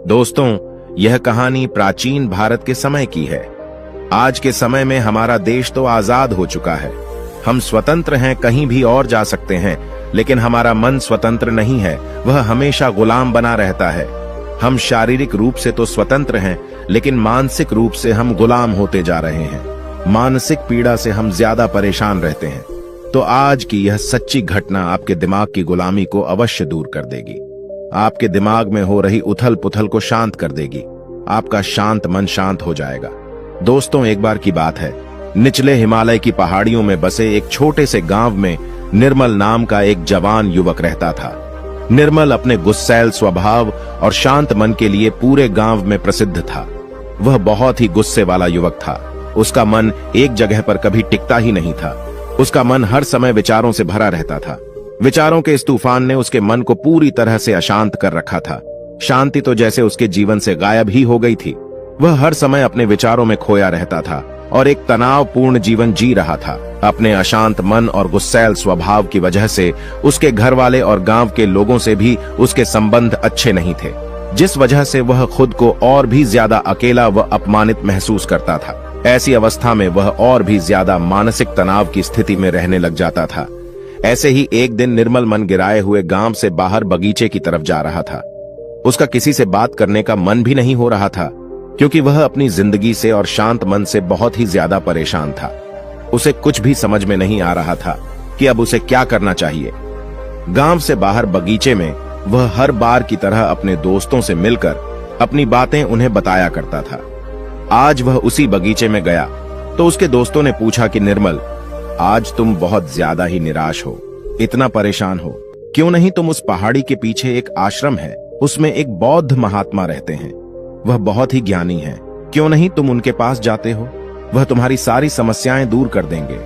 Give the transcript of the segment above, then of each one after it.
दोस्तों, यह कहानी प्राचीन भारत के समय की है। आज के समय में हमारा देश तो आजाद हो चुका है। हम स्वतंत्र हैं, कहीं भी और जा सकते हैं, लेकिन हमारा मन स्वतंत्र नहीं है, वह हमेशा गुलाम बना रहता है। हम शारीरिक रूप से तो स्वतंत्र हैं, लेकिन मानसिक रूप से हम गुलाम होते जा रहे हैं। मानसिक पीड़ा से हम ज्यादा परेशान रहते हैं। तो आज की यह सच्ची घटना आपके दिमाग की गुलामी को अवश्य दूर कर देगी। आपके दिमाग में हो रही उथल पुथल को शांत कर देगी। आपका शांत मन शांत हो जाएगा। दोस्तों, एक बार की बात है, निचले हिमालय की पहाड़ियों में बसे एक छोटे से गांव में निर्मल नाम का एक जवान युवक रहता था। निर्मल अपने गुस्सैल स्वभाव और शांत मन के लिए पूरे गांव में प्रसिद्ध था। वह बहुत ही गुस्से वाला युवक था। उसका मन एक जगह पर कभी टिकता ही नहीं था। उसका मन हर समय विचारों से भरा रहता था। विचारों के इस तूफान ने उसके मन को पूरी तरह से अशांत कर रखा था। शांति तो जैसे उसके जीवन से गायब ही हो गई थी। वह हर समय अपने विचारों में खोया रहता था और एक तनावपूर्ण जीवन जी रहा था। अपने अशांत मन और गुस्सैल स्वभाव की वजह से उसके घर वाले और गांव के लोगों से भी उसके संबंध अच्छे नहीं थे, जिस वजह से वह खुद को और भी ज्यादा अकेला व अपमानित महसूस करता था। ऐसी अवस्था में वह और भी ज्यादा मानसिक तनाव की स्थिति में रहने लग जाता था। ऐसे ही एक दिन निर्मल मन गिराए हुए गांव से बाहर बगीचे की तरफ जा रहा था। उसका किसी से बात करने का मन भी नहीं हो रहा था, क्योंकि वह अपनी जिंदगी से और शांत मन से बहुत ही ज्यादा परेशान था। उसे कुछ भी समझ में नहीं आ रहा था कि अब उसे क्या करना चाहिए। गांव से बाहर बगीचे में वह हर बार की तरह अपने दोस्तों से मिलकर अपनी बातें उन्हें बताया करता था। आज वह उसी बगीचे में गया तो उसके दोस्तों ने पूछा कि निर्मल, आज तुम बहुत ज्यादा ही निराश हो, इतना परेशान हो। क्यों नहीं तुम उस पहाड़ी के पीछे एक आश्रम है, उसमें एक बौद्ध महात्मा रहते हैं, वह बहुत ही ज्ञानी हैं। क्यों नहीं तुम उनके पास जाते हो, वह तुम्हारी सारी समस्याएं दूर कर देंगे।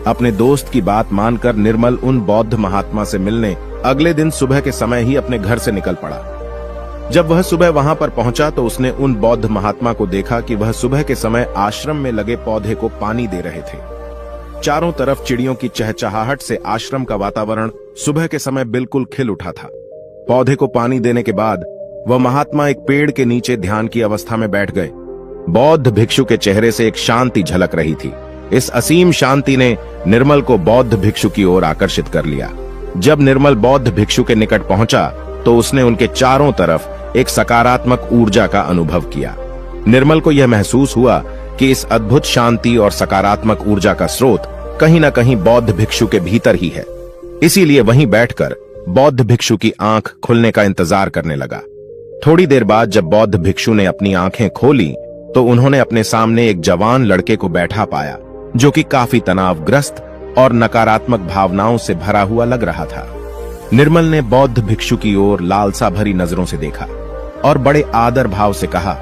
अपने दोस्त की बात मानकर निर्मल उन बौद्ध महात्मा से मिलने अगले दिन सुबह के समय ही अपने घर से निकल पड़ा। जब वह सुबह वहां पर पहुंचा तो उसने उन बौद्ध महात्मा को देखा कि वह सुबह के समय आश्रम में लगे पौधे को पानी दे रहे थे। चारों तरफ चिड़ियों की चहचहाहट से आश्रम का वातावरण सुबह के समय बिल्कुल खिल उठा था। पौधे को पानी देने के बाद वह महात्मा एक पेड़ के नीचे ध्यान की अवस्था में बैठ गए। बौद्ध भिक्षु के चेहरे से एक शांति झलक रही थी। इस असीम शांति ने निर्मल को बौद्ध भिक्षु की ओर आकर्षित कर लिया। जब निर्मल बौद्ध भिक्षु के निकट पहुंचा तो उसने उनके चारों तरफ एक सकारात्मक ऊर्जा का अनुभव किया। निर्मल को यह महसूस हुआ कि इस अद्भुत शांति और सकारात्मक ऊर्जा का स्रोत कहीं न कहीं बौद्ध भिक्षु के भीतर ही है। इसीलिए वहीं बैठकर बौद्ध भिक्षु की आंख खुलने का इंतजार करने लगा। थोड़ी देर बाद जब बौद्ध भिक्षु ने अपनी आंखें खोली तो उन्होंने अपने सामने एक जवान लड़के को बैठा पाया, जो कि काफी तनावग्रस्त और नकारात्मक भावनाओं से भरा हुआ लग रहा था। निर्मल ने बौद्ध भिक्षु की ओर लालसा भरी नजरों से देखा और बड़े आदर भाव से कहा,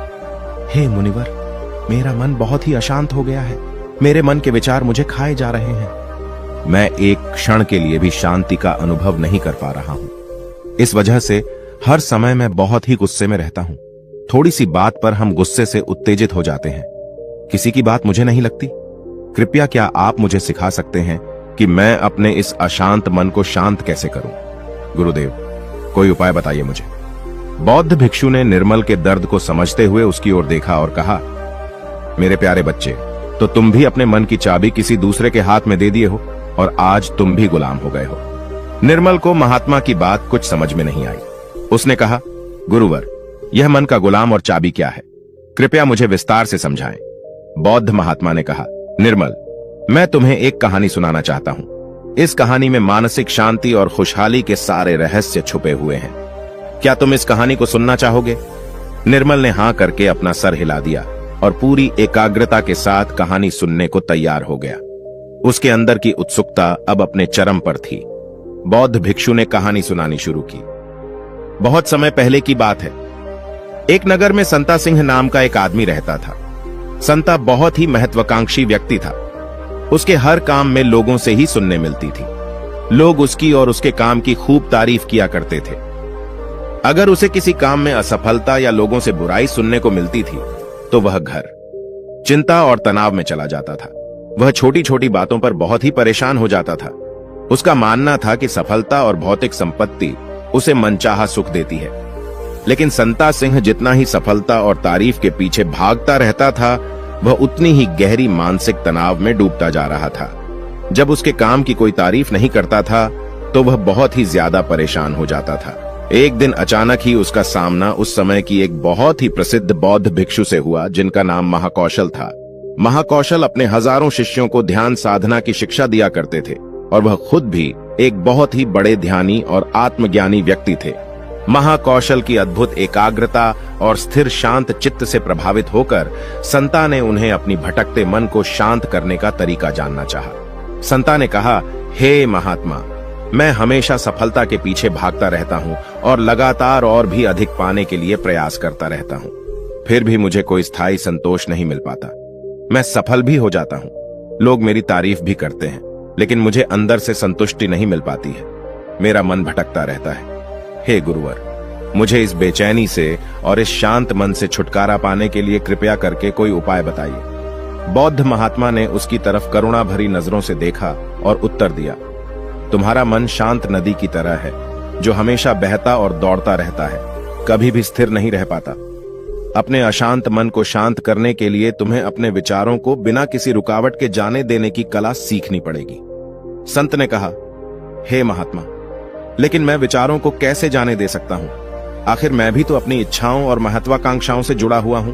हे मुनिवर, मेरा मन बहुत ही अशांत हो गया है। मेरे मन के विचार मुझे खाए जा रहे हैं। मैं एक क्षण के लिए भी शांति का अनुभव नहीं कर पा रहा हूं। इस वजह से हर समय मैं बहुत ही गुस्से में रहता हूं। थोड़ी सी बात पर हम गुस्से से उत्तेजित हो जाते हैं। किसी की बात मुझे नहीं लगती। कृपया क्या आप मुझे सिखा सकते हैं कि मैं अपने इस अशांत मन को शांत कैसे करूं? गुरुदेव, कोई उपाय बताइए मुझे। बौद्ध भिक्षु ने निर्मल के दर्द को समझते हुए उसकी ओर देखा और कहा, मेरे प्यारे बच्चे, तो तुम भी अपने मन की चाबी किसी दूसरे के हाथ में दे दिए हो और आज तुम भी गुलाम हो गए हो। निर्मल को महात्मा की बात कुछ समझ में नहीं आई। उसने कहा, गुरुवर, यह मन का गुलाम और चाबी क्या है? कृपया मुझे विस्तार से समझाएं। बौद्ध महात्मा ने कहा, निर्मल, मैं तुम्हें एक कहानी सुनाना चाहता हूं। इस कहानी में मानसिक शांति और खुशहाली के सारे रहस्य छुपे हुए हैं। क्या तुम इस कहानी को सुनना चाहोगे? निर्मल ने हां करके अपना सर हिला दिया और पूरी एकाग्रता के साथ कहानी सुनने को तैयार हो गया। उसके अंदर की उत्सुकता अब अपने चरम पर थी। बौद्ध भिक्षु ने कहानी सुनानी शुरू की। बहुत समय पहले की बात है। एक नगर में संता सिंह नाम का एक आदमी रहता था। संता बहुत ही महत्वाकांक्षी व्यक्ति था। उसके हर काम में लोगों से ही सुनने मिलती थी। लोग उसकी और उसके काम की खूब तारीफ किया करते थे। अगर उसे किसी काम में असफलता या लोगों से बुराई सुनने को मिलती थी तो वह घर चिंता और तनाव में चला जाता था। वह छोटी छोटी बातों पर बहुत ही परेशान हो जाता था। उसका मानना था कि सफलता और भौतिक संपत्ति उसे मनचाहा सुख देती है। लेकिन संता सिंह जितना ही सफलता और तारीफ के पीछे भागता रहता था, वह उतनी ही गहरी मानसिक तनाव में डूबता जा रहा था। जब उसके काम की कोई तारीफ नहीं करता था तो वह बहुत ही ज्यादा परेशान हो जाता था। एक दिन अचानक ही उसका सामना उस समय की एक बहुत ही प्रसिद्ध बौद्ध भिक्षु से हुआ, जिनका नाम महाकौशल था। महाकौशल अपने हजारों शिष्यों को ध्यान साधना की शिक्षा दिया करते थे और वह खुद भी एक बहुत ही बड़े ध्यानी और आत्मज्ञानी व्यक्ति थे। महाकौशल की अद्भुत एकाग्रता और स्थिर शांत चित्त से प्रभावित होकर संता ने उन्हें अपनी भटकते मन को शांत करने का तरीका जानना चाहा। संता ने कहा, हे महात्मा, मैं हमेशा सफलता के पीछे भागता रहता हूँ और लगातार और भी अधिक पाने के लिए प्रयास करता रहता हूँ, फिर भी मुझे कोई स्थायी संतोष नहीं मिल पाता। मैं सफल भी हो जाता हूँ, लोग मेरी तारीफ भी करते हैं, लेकिन मुझे अंदर से संतुष्टि नहीं मिल पाती है। मेरा मन भटकता रहता है। हे गुरुवर, मुझे इस बेचैनी से और इस शांत मन से छुटकारा पाने के लिए कृपया करके कोई उपाय बताइए। बौद्ध महात्मा ने उसकी तरफ करुणा भरी नजरों से देखा और उत्तर दिया, तुम्हारा मन शांत नदी की तरह है, जो हमेशा बहता और दौड़ता रहता है, कभी भी स्थिर नहीं रह पाता। अपने अशांत मन को शांत करने के लिए तुम्हें अपने विचारों को बिना किसी रुकावट के जाने देने की कला सीखनी पड़ेगी। संत ने कहा, हे महात्मा, लेकिन मैं विचारों को कैसे जाने दे सकता हूं? आखिर मैं भी तो अपनी इच्छाओं और महत्वाकांक्षाओं से जुड़ा हुआ हूं।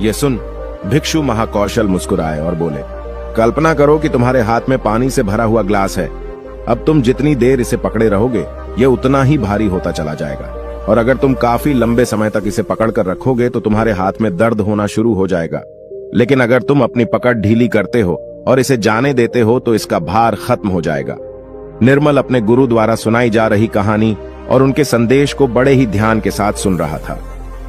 यह सुन भिक्षु महाकौशल मुस्कुराए और बोले, कल्पना करो कि तुम्हारे हाथ में पानी से भरा हुआ ग्लास है। अब तुम जितनी देर इसे पकड़े रहोगे, यह उतना ही भारी होता चला जाएगा, और अगर तुम काफी लंबे समय तक इसे पकड़कर रखोगे तो तुम्हारे हाथ में दर्द होना शुरू हो जाएगा। लेकिन अगर तुम अपनी पकड़ ढीली करते हो और इसे जाने देते हो तो इसका भार खत्म हो जाएगा। निर्मल अपने गुरु द्वारा सुनाई जा रही कहानी और उनके संदेश को बड़े ही ध्यान के साथ सुन रहा था।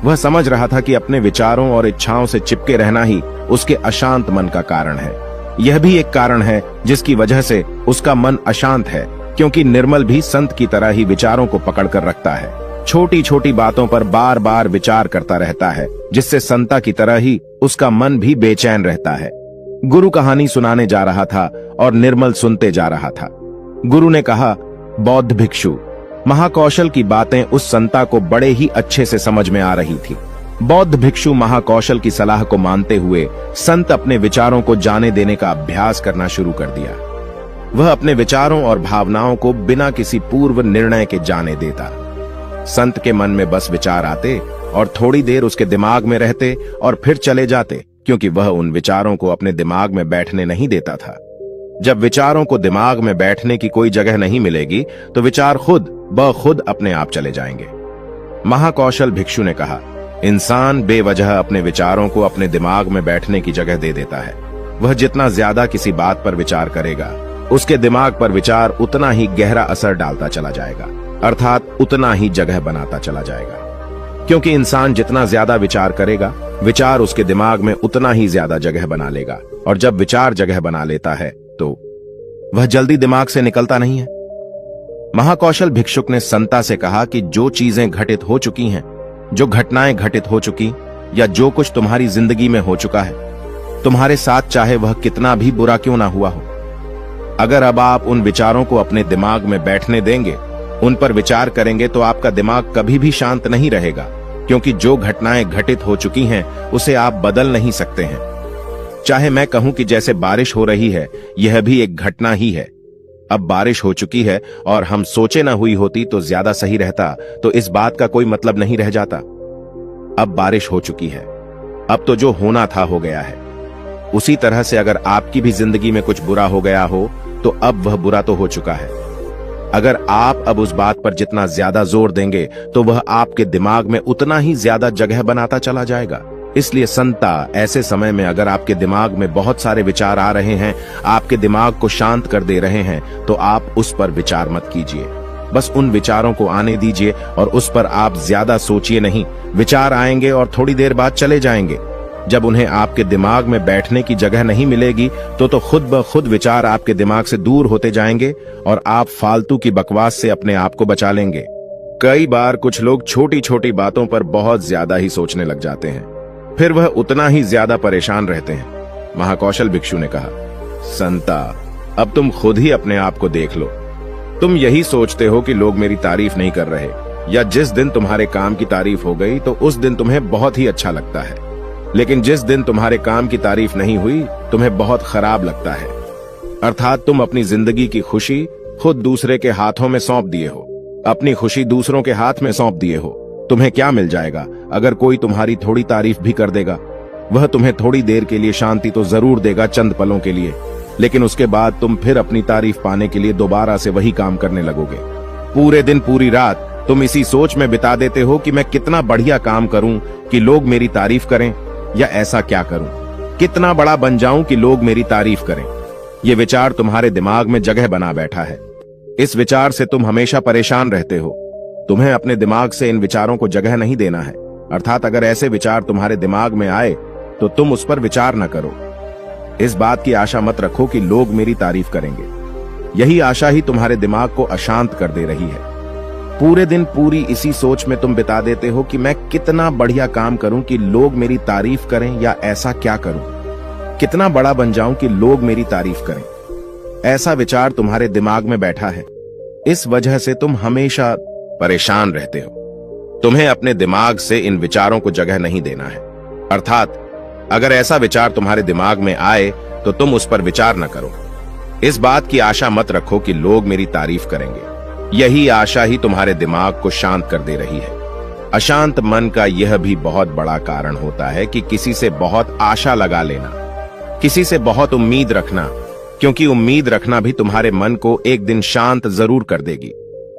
वह समझ रहा था कि अपने विचारों और इच्छाओं से चिपके रहना ही उसके अशांत मन का कारण है। यह भी एक कारण है जिसकी वजह से उसका मन अशांत है, क्योंकि निर्मल भी संत की तरह ही विचारों को पकड़कर रखता है। छोटी छोटी बातों पर बार बार विचार करता रहता है, जिससे संता की तरह ही उसका मन भी बेचैन रहता है। गुरु कहानी सुनाने जा रहा था और निर्मल सुनते जा रहा था। गुरु ने कहा, बौद्ध भिक्षु, महाकौशल की बातें उस संता को बड़े ही अच्छे से समझ में आ रही थी। बौद्ध भिक्षु महाकौशल की सलाह को मानते हुए संत अपने विचारों को जाने देने का अभ्यास करना शुरू कर दिया। वह अपने विचारों और भावनाओं को बिना किसी पूर्व निर्णय के जाने देता। संत के मन में बस विचार आते और थोड़ी देर उसके दिमाग में रहते और फिर चले जाते, क्योंकि वह उन विचारों को अपने दिमाग में बैठने नहीं देता था। जब विचारों को दिमाग में बैठने की कोई जगह नहीं मिलेगी तो विचार खुद ब खुद अपने आप चले जाएंगे। महाकौशल भिक्षु ने कहा, इंसान बेवजह अपने विचारों को अपने दिमाग में बैठने की जगह दे देता है। वह जितना ज्यादा किसी बात पर विचार करेगा, उसके दिमाग पर विचार उतना ही गहरा असर डालता चला जाएगा, अर्थात उतना ही जगह बनाता चला जाएगा। क्योंकि इंसान जितना ज्यादा विचार करेगा, विचार उसके दिमाग में उतना ही ज्यादा जगह बना लेगा, और जब विचार जगह बना लेता है तो वह जल्दी दिमाग से निकलता नहीं है। महाकौशल भिक्षुक ने संता से कहा कि जो चीजें घटित हो चुकी हैं, जो घटनाएं घटित हो चुकी, या जो कुछ तुम्हारी जिंदगी में हो चुका है, तुम्हारे साथ चाहे वह कितना भी बुरा क्यों ना हुआ हो, अगर अब आप उन विचारों को अपने दिमाग में बैठने देंगे, उन पर विचार करेंगे, तो आपका दिमाग कभी भी शांत नहीं रहेगा, क्योंकि जो घटनाएं घटित हो चुकी हैं उसे आप बदल नहीं सकते हैं। चाहे मैं कहूं कि जैसे बारिश हो रही है, यह भी एक घटना ही है। अब बारिश हो चुकी है और हम सोचे न हुई होती तो ज्यादा सही रहता, तो इस बात का कोई मतलब नहीं रह जाता। अब बारिश हो चुकी है, अब तो जो होना था हो गया है। उसी तरह से अगर आपकी भी जिंदगी में कुछ बुरा हो गया हो तो अब वह बुरा तो हो चुका है। अगर आप अब उस बात पर जितना ज्यादा जोर देंगे तो वह आपके दिमाग में उतना ही ज्यादा जगह बनाता चला जाएगा। इसलिए संता, ऐसे समय में अगर आपके दिमाग में बहुत सारे विचार आ रहे हैं, आपके दिमाग को शांत कर दे रहे हैं, तो आप उस पर विचार मत कीजिए। बस उन विचारों को आने दीजिए और उस पर आप ज्यादा सोचिए नहीं। विचार आएंगे और थोड़ी देर बाद चले जाएंगे। जब उन्हें आपके दिमाग में बैठने की जगह नहीं मिलेगी तो खुद ब खुद विचार आपके दिमाग से दूर होते जाएंगे और आप फालतू की बकवास से अपने आप को बचा लेंगे। कई बार कुछ लोग छोटी छोटी बातों पर बहुत ज्यादा ही सोचने लग जाते हैं, फिर वह उतना ही ज्यादा परेशान रहते हैं। महाकौशल भिक्षु ने कहा, संता, अब तुम खुद ही अपने आप को देख लो। तुम यही सोचते हो कि लोग मेरी तारीफ नहीं कर रहे, या जिस दिन तुम्हारे काम की तारीफ हो गई तो उस दिन तुम्हें बहुत ही अच्छा लगता है, लेकिन जिस दिन तुम्हारे काम की तारीफ नहीं हुई तुम्हें बहुत खराब लगता है। अर्थात तुम अपनी जिंदगी की खुशी खुद दूसरे के हाथों में सौंप दिए हो, अपनी खुशी दूसरों के हाथ में सौंप दिए हो। तुम्हें क्या मिल जाएगा अगर कोई तुम्हारी थोड़ी तारीफ भी कर देगा? वह तुम्हें थोड़ी देर के लिए शांति तो जरूर देगा, चंद पलों के लिए, लेकिन उसके बाद तुम फिर अपनी तारीफ पाने के लिए दोबारा से वही काम करने लगोगे। पूरे दिन पूरी रात तुम इसी सोच में बिता देते हो कि मैं कितना बढ़िया काम करूं कि लोग मेरी तारीफ करें, या ऐसा क्या करूं, कितना बड़ा बन जाऊं कि लोग मेरी तारीफ करें। ये विचार तुम्हारे दिमाग में जगह बना बैठा है। इस विचार से तुम हमेशा परेशान रहते हो। तुम्हें अपने दिमाग से इन विचारों को जगह नहीं देना है। अर्थात अगर ऐसे विचार तुम्हारे दिमाग में आए तो तुम उस पर विचार न करो। इस बात की आशा मत रखो कि लोग मेरी तारीफ करेंगे। यही आशा ही तुम्हारे दिमाग को अशांत कर दे रही है। पूरे दिन पूरी इसी सोच में तुम बिता देते हो कि मैं कितना बढ़िया काम करूं कि लोग मेरी तारीफ करें, या ऐसा क्या करूं, कितना बड़ा बन जाऊं कि लोग मेरी तारीफ करें। ऐसा विचार तुम्हारे दिमाग में बैठा है। इस वजह से तुम हमेशा परेशान रहते हो। तुम्हें अपने दिमाग से इन विचारों को जगह नहीं देना है। अर्थात अगर ऐसा विचार तुम्हारे दिमाग में आए तो तुम उस पर विचार न करो। इस बात की आशा मत रखो कि लोग मेरी तारीफ करेंगे। यही आशा ही तुम्हारे दिमाग को शांत कर दे रही है। अशांत मन का यह भी बहुत बड़ा कारण होता है कि किसी से बहुत आशा लगा लेना, किसी से बहुत उम्मीद रखना, क्योंकि उम्मीद रखना भी तुम्हारे मन को एक दिन शांत जरूर कर देगी।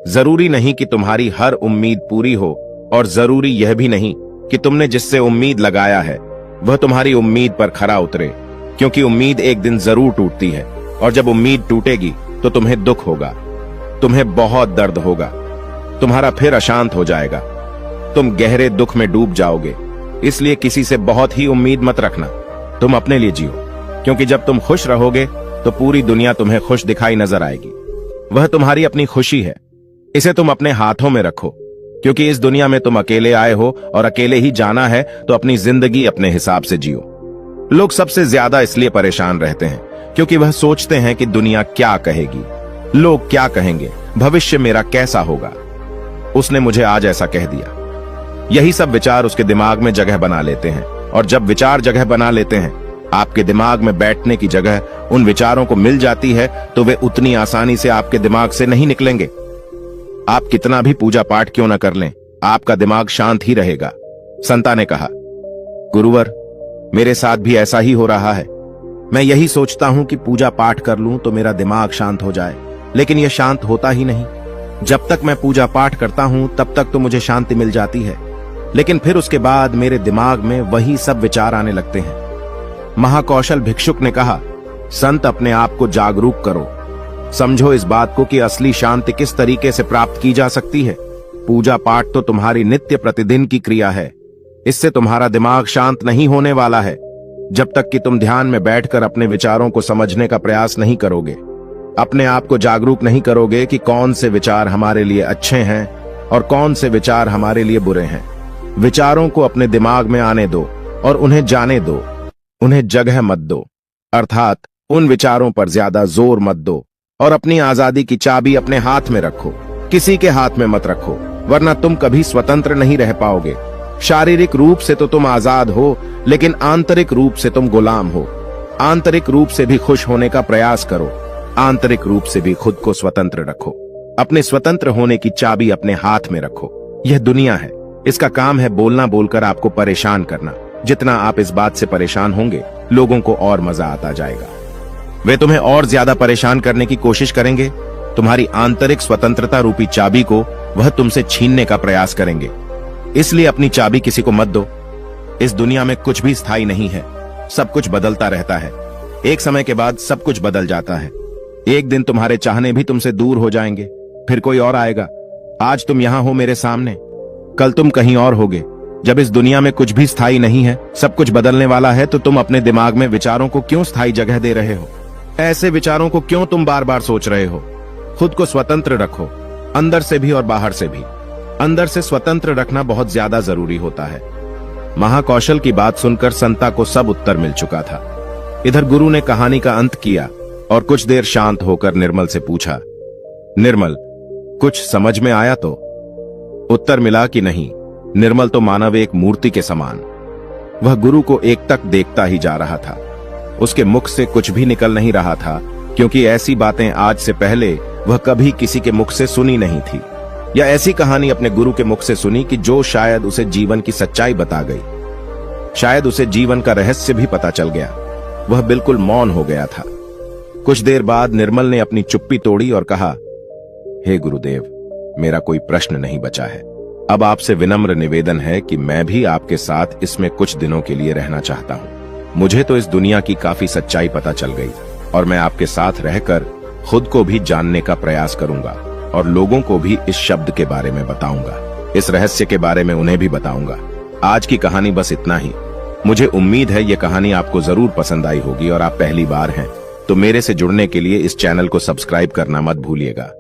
जरूरी नहीं कि तुम्हारी हर उम्मीद पूरी हो, और जरूरी यह भी नहीं कि तुमने जिससे उम्मीद लगाया है वह तुम्हारी उम्मीद पर खरा उतरे, क्योंकि उम्मीद एक दिन जरूर टूटती है, और जब उम्मीद टूटेगी तो तुम्हें दुख होगा, तुम्हें बहुत दर्द होगा, तुम्हारा फिर अशांत हो जाएगा, तुम गहरे दुख में डूब जाओगे। इसलिए किसी से बहुत ही उम्मीद मत रखना। तुम अपने लिए जियो, क्योंकि जब तुम खुश रहोगे तो पूरी दुनिया तुम्हें खुश दिखाई नजर आएगी। वह तुम्हारी अपनी खुशी है, इसे तुम अपने हाथों में रखो, क्योंकि इस दुनिया में तुम अकेले आए हो और अकेले ही जाना है, तो अपनी जिंदगी अपने हिसाब से जियो। लोग सबसे ज्यादा इसलिए परेशान रहते हैं क्योंकि वह सोचते हैं कि दुनिया क्या कहेगी, लोग क्या कहेंगे, भविष्य मेरा कैसा होगा, उसने मुझे आज ऐसा कह दिया। यही सब विचार उसके दिमाग में जगह बना लेते हैं, और जब विचार जगह बना लेते हैं, आपके दिमाग में बैठने की जगह उन विचारों को मिल जाती है, तो वे उतनी आसानी से आपके दिमाग से नहीं निकलेंगे। आप कितना भी पूजा पाठ क्यों न कर लें, आपका दिमाग शांत ही रहेगा। संता ने कहा, गुरुवर, मेरे साथ भी ऐसा ही हो रहा है। मैं यही सोचता हूं कि पूजा पाठ कर लूं तो मेरा दिमाग शांत हो जाए, लेकिन यह शांत होता ही नहीं। जब तक मैं पूजा पाठ करता हूं तब तक तो मुझे शांति मिल जाती है, लेकिन फिर उसके बाद मेरे दिमाग में वही सब विचार आने लगते हैं। महाकौशल भिक्षुक ने कहा, संत, अपने आप को जागरूक करो, समझो इस बात को कि असली शांति किस तरीके से प्राप्त की जा सकती है। पूजा पाठ तो तुम्हारी नित्य प्रतिदिन की क्रिया है, इससे तुम्हारा दिमाग शांत नहीं होने वाला है जब तक कि तुम ध्यान में बैठकर अपने विचारों को समझने का प्रयास नहीं करोगे, अपने आप को जागरूक नहीं करोगे कि कौन से विचार हमारे लिए अच्छे हैं और कौन से विचार हमारे लिए बुरे हैं। विचारों को अपने दिमाग में आने दो और उन्हें जाने दो, उन्हें जगह मत दो। अर्थात उन विचारों पर ज्यादा जोर मत दो, और अपनी आजादी की चाबी अपने हाथ में रखो, किसी के हाथ में मत रखो, वरना तुम कभी स्वतंत्र नहीं रह पाओगे। शारीरिक रूप से तो तुम आजाद हो, लेकिन आंतरिक रूप से तुम गुलाम हो। आंतरिक रूप से भी खुश होने का प्रयास करो, आंतरिक रूप से भी खुद को स्वतंत्र रखो। अपने स्वतंत्र होने की चाबी अपने हाथ में रखो। यह दुनिया है, इसका काम है बोलना बोलकर आपको परेशान करना। जितना आप इस बात से परेशान होंगे, लोगों को और मजा आता जाएगा। वे तुम्हें और ज्यादा परेशान करने की कोशिश करेंगे। तुम्हारी आंतरिक स्वतंत्रता रूपी चाबी को वह तुमसे छीनने का प्रयास करेंगे। इसलिए अपनी चाबी किसी को मत दो। इस दुनिया में कुछ भी स्थायी नहीं है, सब कुछ बदलता रहता है। एक समय के बाद सब कुछ बदल जाता है। एक दिन तुम्हारे चाहने भी तुमसे दूर हो जाएंगे, फिर कोई और आएगा। आज तुम यहां हो मेरे सामने, कल तुम कहीं और होगे। जब इस दुनिया में कुछ भी स्थायी नहीं है, सब कुछ बदलने वाला है, तो तुम अपने दिमाग में विचारों को क्यों स्थायी जगह दे रहे हो? ऐसे विचारों को क्यों तुम बार बार सोच रहे हो? खुद को स्वतंत्र रखो, अंदर से भी और बाहर से भी। अंदर से स्वतंत्र रखना बहुत ज्यादा जरूरी होता है। महाकौशल की बात सुनकर संता को सब उत्तर मिल चुका था। इधर गुरु ने कहानी का अंत किया और कुछ देर शांत होकर निर्मल से पूछा, निर्मल, कुछ समझ में आया तो? उत्तर मिला कि नहीं, निर्मल तो मानव एक मूर्ति के समान। वह गुरु को एकटक देखता ही जा रहा था। उसके मुख से कुछ भी निकल नहीं रहा था, क्योंकि ऐसी बातें आज से पहले वह कभी किसी के मुख से सुनी नहीं थी, या ऐसी कहानी अपने गुरु के मुख से सुनी कि जो शायद उसे जीवन की सच्चाई बता गई, शायद उसे जीवन का रहस्य भी पता चल गया। वह बिल्कुल मौन हो गया था। कुछ देर बाद निर्मल ने अपनी चुप्पी तोड़ी और कहा, हे गुरुदेव, मेरा कोई प्रश्न नहीं बचा है। अब आपसे विनम्र निवेदन है कि मैं भी आपके साथ इसमें कुछ दिनों के लिए रहना चाहता हूं। मुझे तो इस दुनिया की काफी सच्चाई पता चल गई और मैं आपके साथ रहकर खुद को भी जानने का प्रयास करूंगा और लोगों को भी इस शब्द के बारे में बताऊंगा, इस रहस्य के बारे में उन्हें भी बताऊंगा। आज की कहानी बस इतना ही। मुझे उम्मीद है ये कहानी आपको जरूर पसंद आई होगी और आप पहली बार हैं तो मेरे से जुड़ने के लिए इस चैनल को सब्सक्राइब करना मत भूलिएगा।